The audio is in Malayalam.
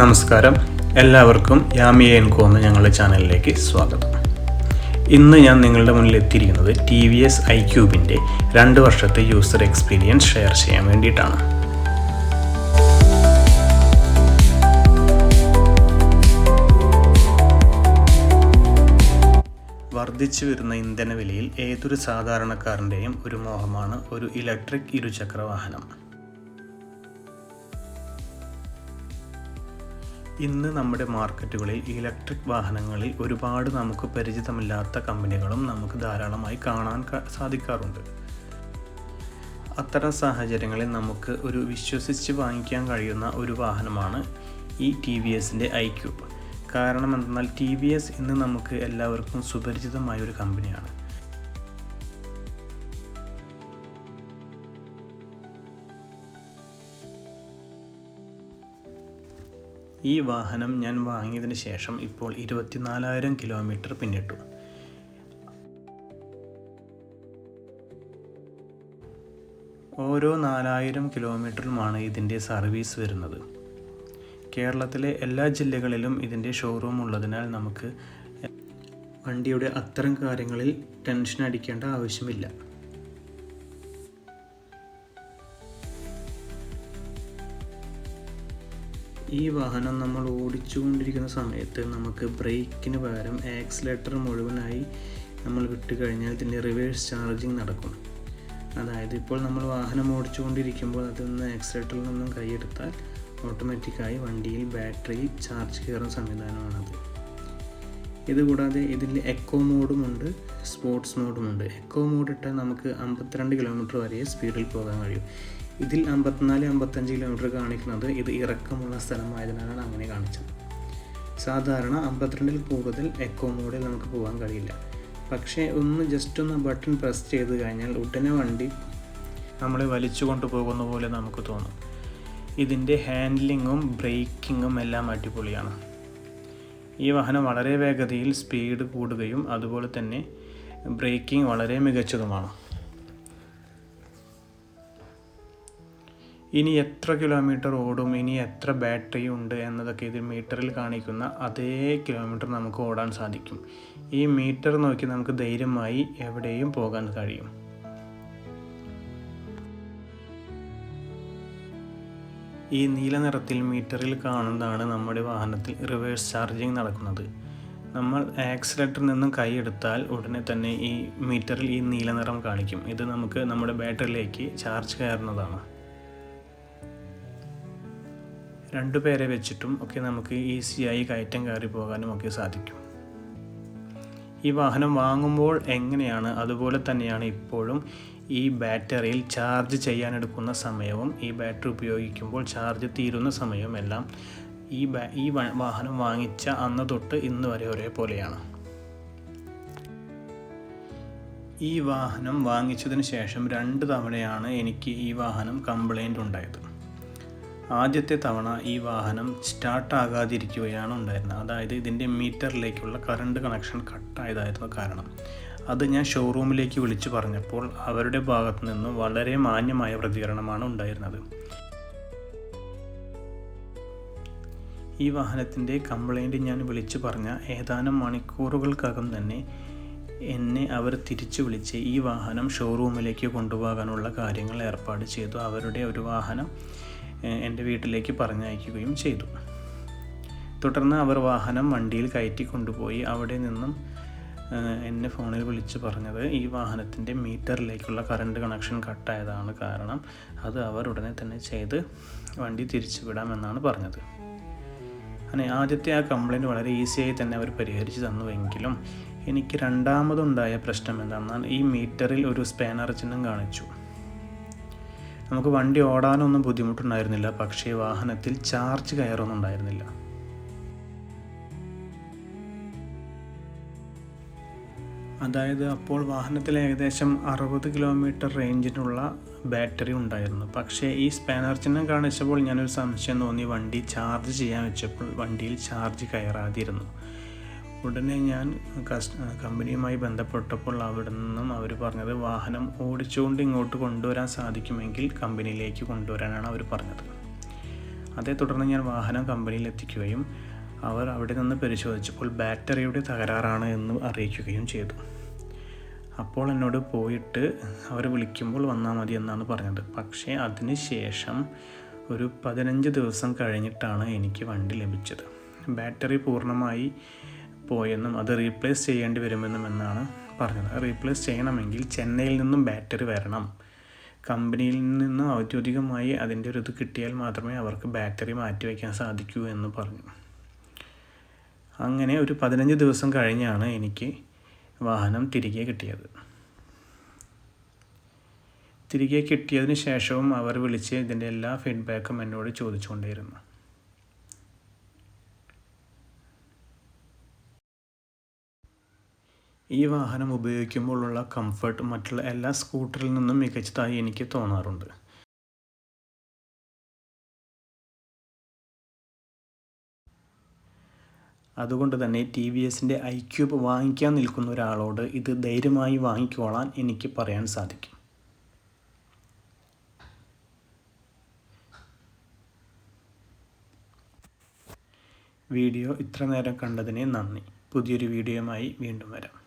നമസ്കാരം, എല്ലാവർക്കും യാമി & Co എന്ന ഞങ്ങളുടെ ചാനലിലേക്ക് സ്വാഗതം. ഇന്ന് ഞാൻ നിങ്ങളുടെ മുന്നിൽ എത്തിയിരിക്കുന്നത് TVS iQube 2 വർഷത്തെ യൂസർ എക്സ്പീരിയൻസ് ഷെയർ ചെയ്യാൻ വേണ്ടിയിട്ടാണ്. വർദ്ധിച്ചു വരുന്ന ഇന്ധനവിലയിൽ ഏതൊരു സാധാരണക്കാരൻ്റെയും ഒരു മോഹമാണ് ഒരു ഇലക്ട്രിക് ഇരുചക്ര വാഹനം. ഇന്ന് നമ്മുടെ മാർക്കറ്റുകളിൽ ഇലക്ട്രിക് വാഹനങ്ങളിൽ ഒരുപാട് നമുക്ക് പരിചിതമില്ലാത്ത കമ്പനികളും നമുക്ക് ധാരാളമായി കാണാൻ സാധിക്കാറുണ്ട്. അത്തരം സാഹചര്യങ്ങളിൽ നമുക്ക് ഒരു വിശ്വസിച്ച് വാങ്ങിക്കാൻ കഴിയുന്ന ഒരു വാഹനമാണ് ഈ TVS iQube. കാരണം എന്തെന്നാൽ TVS ഇന്ന് നമുക്ക് എല്ലാവർക്കും സുപരിചിതമായ ഒരു കമ്പനിയാണ്. ഈ വാഹനം ഞാൻ വാങ്ങിയതിന് ശേഷം ഇപ്പോൾ 24,000 കിലോമീറ്റർ പിന്നിട്ടു. ഓരോ 4,000 കിലോമീറ്ററിലുമാണ് ഇതിൻ്റെ സർവീസ് വരുന്നത്. കേരളത്തിലെ എല്ലാ ജില്ലകളിലും ഇതിൻ്റെ ഷോറൂം ഉള്ളതിനാൽ നമുക്ക് വണ്ടിയുടെ അത്തരം കാര്യങ്ങളിൽ ടെൻഷൻ അടിക്കേണ്ട ആവശ്യമില്ല. ഈ വാഹനം നമ്മൾ ഓടിച്ചുകൊണ്ടിരിക്കുന്ന സമയത്ത് നമുക്ക് ബ്രേക്കിന് പകരം ആക്സിലേറ്റർ മുഴുവനായി നമ്മൾ വിട്ട് കഴിഞ്ഞാൽ ഇതിൻ്റെ റിവേഴ്സ് ചാർജിങ് നടക്കും. അതായത് ഇപ്പോൾ നമ്മൾ വാഹനം ഓടിച്ചുകൊണ്ടിരിക്കുമ്പോൾ അതിൽ നിന്ന് ആക്സിലേറ്ററിൽ നിന്നും കൈയെടുത്താൽ ഓട്ടോമാറ്റിക്കായി വണ്ടിയിൽ ബാറ്ററി ചാർജ് കയറുന്ന സംവിധാനമാണത്. ഇതുകൂടാതെ ഇതിൽ എക്കോ മോഡുമുണ്ട്, സ്പോർട്സ് മോഡുമുണ്ട്. എക്കോ മോഡ് ഇട്ടാൽ നമുക്ക് 52 കിലോമീറ്റർ വരെ സ്പീഡിൽ പോകാൻ കഴിയും. ഇതിൽ 54-55 കിലോമീറ്റർ കാണിക്കുന്നത് ഇത് ഇറക്കമുള്ള സ്ഥലമായതിനാലാണ് അങ്ങനെ കാണിച്ചത്. സാധാരണ 52-ൽ കൂടുതൽ എക്കോ മോഡിൽ നമുക്ക് പോകാൻ കഴിയില്ല. പക്ഷേ ജസ്റ്റ് ഒന്ന് ബട്ടൺ പ്രസ് ചെയ്ത് കഴിഞ്ഞാൽ ഉടനെ വണ്ടി നമ്മളെ വലിച്ചു കൊണ്ടുപോകുന്ന പോലെ നമുക്ക് തോന്നും. ഇതിൻ്റെ ഹാൻഡ്ലിങ്ങും ബ്രേക്കിങ്ങും എല്ലാം അടിപൊളിയാണ്. ഈ വാഹനം വളരെ വേഗതയിൽ സ്പീഡ് കൂടുകയും അതുപോലെ തന്നെ ബ്രേക്കിംഗ് വളരെ മികച്ചതുമാണ്. ഇനി എത്ര കിലോമീറ്റർ ഓടും, ഇനി എത്ര ബാറ്ററി ഉണ്ട് എന്നതൊക്കെ ഇത് മീറ്ററിൽ കാണിക്കുന്ന അതേ കിലോമീറ്റർ നമുക്ക് ഓടാൻ സാധിക്കും. ഈ മീറ്റർ നോക്കി നമുക്ക് ധൈര്യമായി എവിടെയും പോകാൻ കഴിയും. ഈ നീല നിറത്തിൽ മീറ്ററിൽ കാണുന്നതാണ് നമ്മുടെ വാഹനത്തിൽ റിവേഴ്സ് ചാർജിങ് നടക്കുന്നത്. നമ്മൾ ആക്സിലേറ്ററിൽ നിന്നും കൈയെടുത്താൽ ഉടനെ തന്നെ ഈ മീറ്ററിൽ ഈ നീല നിറം കാണിക്കും. ഇത് നമുക്ക് നമ്മുടെ ബാറ്ററിയിലേക്ക് ചാർജ് കയറുന്നതാണ്. 2 പേരെ വെച്ചിട്ടും ഒക്കെ നമുക്ക് ഈസിയായി കയറ്റം കയറി പോകാനും ഒക്കെ സാധിക്കും. ഈ വാഹനം വാങ്ങുമ്പോൾ എങ്ങനെയാണ് അതുപോലെ തന്നെയാണ് ഇപ്പോഴും ഈ ബാറ്ററിയിൽ ചാർജ് ചെയ്യാനെടുക്കുന്ന സമയവും ഈ ബാറ്ററി ഉപയോഗിക്കുമ്പോൾ ചാർജ് തീരുന്ന സമയവും എല്ലാം ഈ വാഹനം വാങ്ങിച്ച അന്ന് തൊട്ട് ഇന്ന് വരെ ഒരേപോലെയാണ്. ഈ വാഹനം വാങ്ങിച്ചതിന് ശേഷം 2 തവണയാണ് എനിക്ക് ഈ വാഹനം കംപ്ലൈൻ്റ് ഉണ്ടായത്. ആദ്യത്തെ തവണ ഈ വാഹനം സ്റ്റാർട്ട് ആകാതിരിക്കുകയാണ് ഉണ്ടായിരുന്നത്. അതായത് ഇതിൻ്റെ മീറ്ററിലേക്കുള്ള കറണ്ട് കണക്ഷൻ കട്ടായതായിരുന്നു കാരണം. അത് ഞാൻ ഷോറൂമിലേക്ക് വിളിച്ചു പറഞ്ഞപ്പോൾ അവരുടെ ഭാഗത്തു നിന്ന് വളരെ മാന്യമായ പ്രതികരണമാണ് ഉണ്ടായിരുന്നത്. ഈ വാഹനത്തിൻ്റെ കംപ്ലൈൻറ്റ് ഞാൻ വിളിച്ചു പറഞ്ഞ ഏതാനും മണിക്കൂറുകൾക്കകം തന്നെ എന്നെ അവർ തിരിച്ചു വിളിച്ച് ഈ വാഹനം ഷോറൂമിലേക്ക് കൊണ്ടുപോകാനുള്ള കാര്യങ്ങൾ ഏർപ്പാട് ചെയ്തു. അവരുടെ ഒരു വാഹനം എൻ്റെ വീട്ടിലേക്ക് പറഞ്ഞയക്കുകയും ചെയ്തു. തുടർന്ന് അവർ വാഹനം വണ്ടിയിൽ കയറ്റി കൊണ്ടുപോയി അവിടെ നിന്നും എന്നെ ഫോണിൽ വിളിച്ച് പറഞ്ഞത് ഈ വാഹനത്തിൻ്റെ മീറ്ററിലേക്കുള്ള കറണ്ട് കണക്ഷൻ കട്ടായതാണ് കാരണം. അത് അവർ ഉടനെ തന്നെ ചെയ്ത് വണ്ടി തിരിച്ചു വിടാമെന്നാണ് പറഞ്ഞത്. അങ്ങനെ ആദ്യത്തെ ആ കംപ്ലൈൻറ്റ് വളരെ ഈസിയായി തന്നെ അവർ പരിഹരിച്ച് തന്നുവെങ്കിലും എനിക്ക് രണ്ടാമതുണ്ടായ പ്രശ്നം എന്താണെന്നാൽ ഈ മീറ്ററിൽ ഒരു സ്പാനർ ചിഹ്നം കാണിച്ചു. നമുക്ക് വണ്ടി ഓടാനൊന്നും ബുദ്ധിമുട്ടുണ്ടായിരുന്നില്ല, പക്ഷേ വാഹനത്തിൽ ചാർജ് കയറൊന്നുണ്ടായിരുന്നില്ല. അതായത് അപ്പോൾ വാഹനത്തിൽ ഏകദേശം 60 കിലോമീറ്റർ റേഞ്ചിനുള്ള ബാറ്ററി ഉണ്ടായിരുന്നു. പക്ഷേ ഈ സ്പാനർ ചിഹ്നം കാണിച്ചപ്പോൾ ഞാനൊരു സംശയം തോന്നി. വണ്ടി ചാർജ് ചെയ്യാൻ വെച്ചപ്പോൾ വണ്ടിയിൽ ചാർജ് കയറാതിരുന്നു. ഉടനെ ഞാൻ കമ്പനിയുമായി ബന്ധപ്പെട്ടപ്പോൾ അവിടെ നിന്നും അവർ പറഞ്ഞത് വാഹനം ഓടിച്ചുകൊണ്ട് ഇങ്ങോട്ട് കൊണ്ടുവരാൻ സാധിക്കുമെങ്കിൽ കമ്പനിയിലേക്ക് കൊണ്ടുവരാനാണ് അവർ പറഞ്ഞത്. അതേ തുടർന്ന് ഞാൻ വാഹനം കമ്പനിയിൽ എത്തിക്കുകയും അവർ അവിടെ നിന്ന് പരിശോധിച്ചപ്പോൾ ബാറ്ററിയുടെ തകരാറാണ് എന്ന് അറിയിക്കുകയും ചെയ്തു. അപ്പോൾ എന്നോട് പോയിട്ട് അവർ വിളിക്കുമ്പോൾ വന്നാൽ മതി എന്നാണ് പറഞ്ഞത്. പക്ഷേ അതിന് ശേഷം ഒരു 15 ദിവസം കഴിഞ്ഞിട്ടാണ് എനിക്ക് വണ്ടി ലഭിച്ചത്. ബാറ്ററി പൂർണ്ണമായി പോയെന്നും അത് റീപ്ലേസ് ചെയ്യേണ്ടി വരുമെന്നും എന്നാണ് പറഞ്ഞത്. റീപ്ലേസ് ചെയ്യണമെങ്കിൽ ചെന്നൈയിൽ നിന്നും ബാറ്ററി വരണം. കമ്പനിയിൽ നിന്ന് ഔദ്യോഗികമായി അതിൻ്റെ ഒരു ഇത് കിട്ടിയാൽ മാത്രമേ അവർക്ക് ബാറ്ററി മാറ്റി വയ്ക്കാൻ സാധിക്കൂ എന്ന് പറഞ്ഞു. അങ്ങനെ ഒരു 15 ദിവസം കഴിഞ്ഞാണ് എനിക്ക് വാഹനം തിരികെ കിട്ടിയത്. തിരികെ കിട്ടിയതിന് ശേഷവും അവർ വിളിച്ച് ഇതിൻ്റെ എല്ലാ ഫീഡ്ബാക്കും എന്നോട് ചോദിച്ചുകൊണ്ടേയിരുന്നു. ഈ വാഹനം ഉപയോഗിക്കുമ്പോഴുള്ള കംഫർട്ട് മറ്റുള്ള എല്ലാ സ്കൂട്ടറിൽ നിന്നും മികച്ചതായി എനിക്ക് തോന്നാറുണ്ട്. അതുകൊണ്ട് തന്നെ TVSൻ്റെ iQube വാങ്ങിക്കാൻ നിൽക്കുന്ന ഒരാളോട് ഇത് ധൈര്യമായി വാങ്ങിക്കോളാൻ എനിക്ക് പറയാൻ സാധിക്കും. വീഡിയോ ഇത്ര നേരം കണ്ടതിന് നന്ദി. പുതിയൊരു വീഡിയോയുമായി വീണ്ടും വരാം.